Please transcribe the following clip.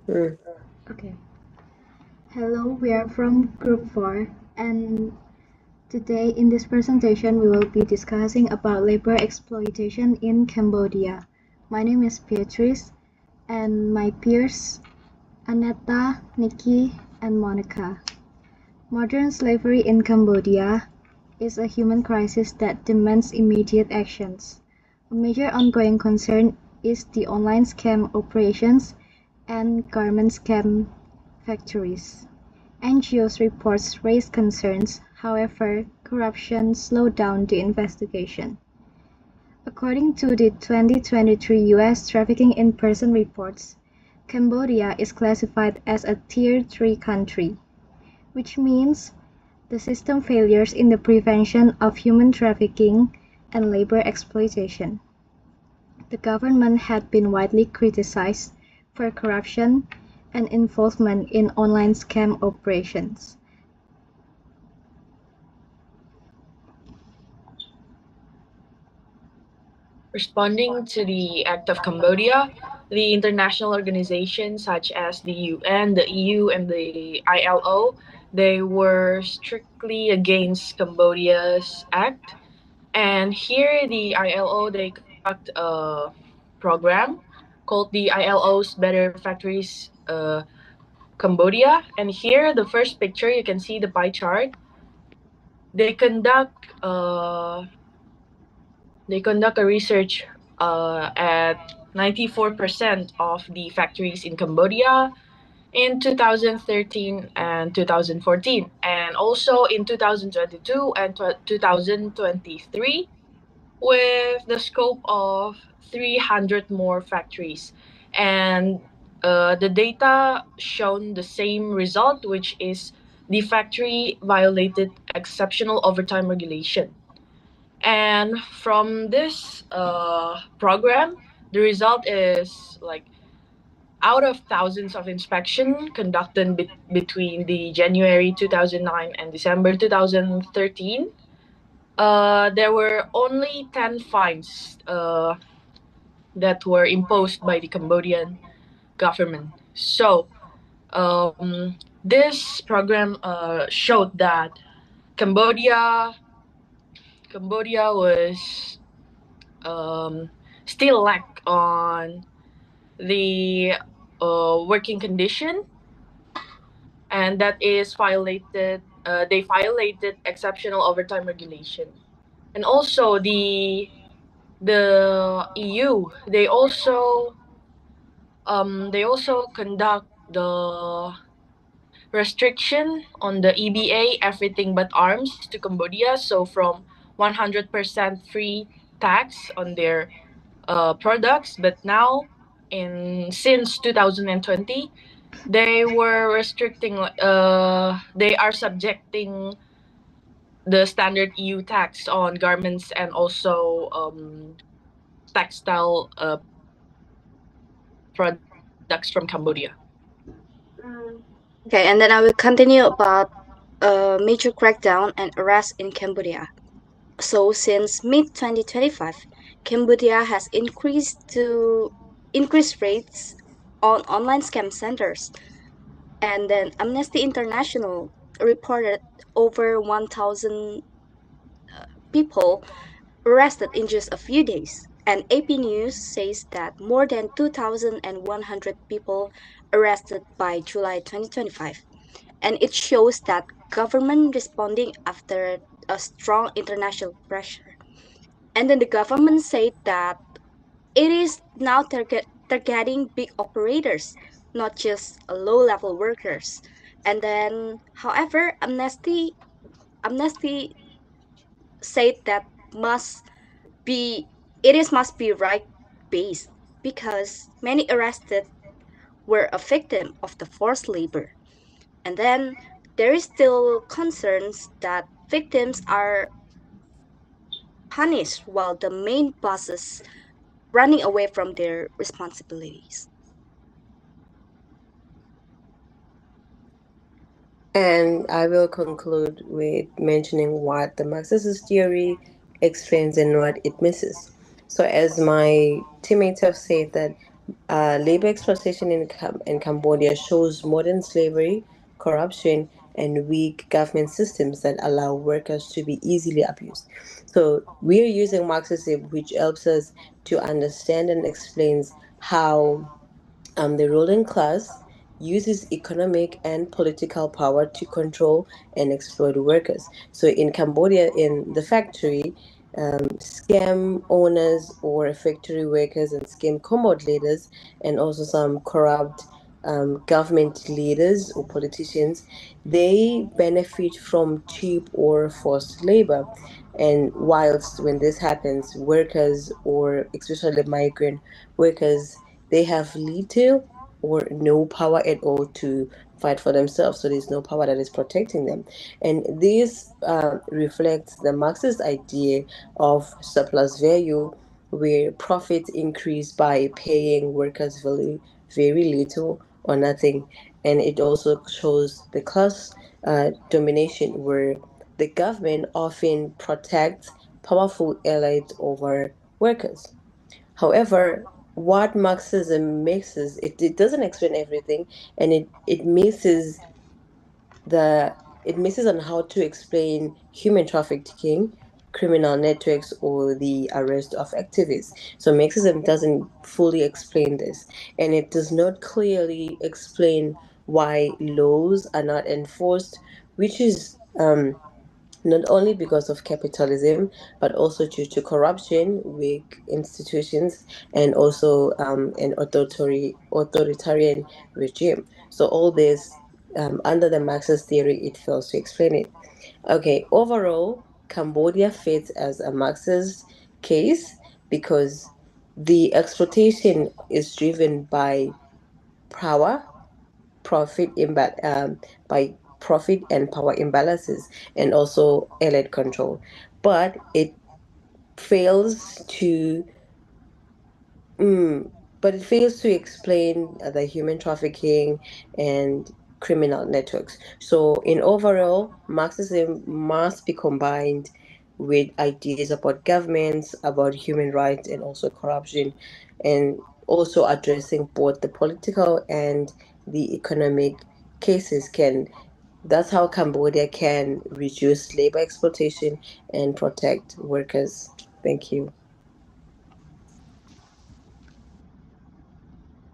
Mm. Okay. Hello, we are from Group 4, and today in this presentation we will be discussing about labor exploitation in Cambodia. My name is Beatrice, and my peers Aneta, Nikki, and Monica. Modern slavery in Cambodia is a human crisis that demands immediate actions. A major ongoing concern is the online scam operations and garment scam factories. NGOs reports raise concerns, however, corruption slowed down the investigation. According to the 2023 US Trafficking in Person reports, Cambodia is classified as a Tier 3 country, which means the system failures in the prevention of human trafficking and labor exploitation. The government had been widely criticized for corruption and involvement in online scam operations. Responding to the Act of Cambodia, the international organizations such as the UN, the EU, and the ILO, they were strictly against Cambodia's act. And here, the ILO, they conduct a program called the ILO's Better Factories Cambodia. And here, the first picture, you can see the pie chart. They conduct uh, they conduct a research at 94% of the factories in Cambodia in 2013 and 2014, and also in 2022 and 2023, with the scope of 300 more factories. And the data shown the same result, which is the factory violated exceptional overtime regulation. And from this program, the result is like out of thousands of inspection conducted between the January 2009 and December 2013, there were only 10 fines that were imposed by the Cambodian government. So this program showed that Cambodia Cambodia was um, still lack on the working condition, and that is violated. They violated exceptional overtime regulation, and also the EU. They also conduct the restriction on the EBA, everything but arms, to Cambodia. So from 100% free tax on their products, but now in since 2020, they were restricting. They are subjecting the standard EU tax on garments and also textile products from Cambodia. Okay, and then I will continue about a major crackdown and arrest in Cambodia. So since mid 2025, Cambodia has increased rates on online scam centers. And then Amnesty International reported over 1,000 people arrested in just a few days. And AP News says that more than 2,100 people arrested by July 2025. And it shows that government responding after a strong international pressure. And then the government said that it is now targeting big operators, not just low-level workers. And then, however, Amnesty said that must be must be right based because many arrested were a victim of the forced labor. And then there is still concerns that victims are punished while the main bosses running away from their responsibilities. And I will conclude with mentioning what the Marxist theory explains and what it misses. So, as my teammates have said, that Labor exploitation in Cambodia shows modern slavery, corruption, and weak government systems that allow workers to be easily abused. So we are using Marxism, which helps us to understand and explains how the ruling class uses economic and political power to control and exploit workers. So in Cambodia, in the factory, scam owners or factory workers and scam commode leaders, and also some corrupt government leaders or politicians, they benefit from cheap or forced labor. And whilst when this happens, workers or especially migrant workers, they have little or no power at all to fight for themselves. So there's no power that is protecting them. And this reflects the Marxist idea of surplus value, where profits increase by paying workers very little or nothing. And it also shows the class domination, where the government often protects powerful elites over workers. However, what Marxism misses, it doesn't explain everything, and it misses the it misses on how to explain human trafficking, criminal networks, or the arrest of activists. So Marxism doesn't fully explain this, and it does not clearly explain why laws are not enforced, which is not only because of capitalism, but also due to corruption, weak institutions, and also an authoritarian regime. So all this, under the Marxist theory, it fails to explain it. Okay, overall, Cambodia fits as a Marxist case because the exploitation is driven power, by profit and power imbalances, and also elite control. But it fails to but it fails to explain the human trafficking and criminal networks. So, in overall, Marxism must be combined with ideas about governments, about human rights, and also corruption, and also addressing both the political and the economic cases. Can That's how Cambodia can reduce labor exploitation and protect workers. Thank you.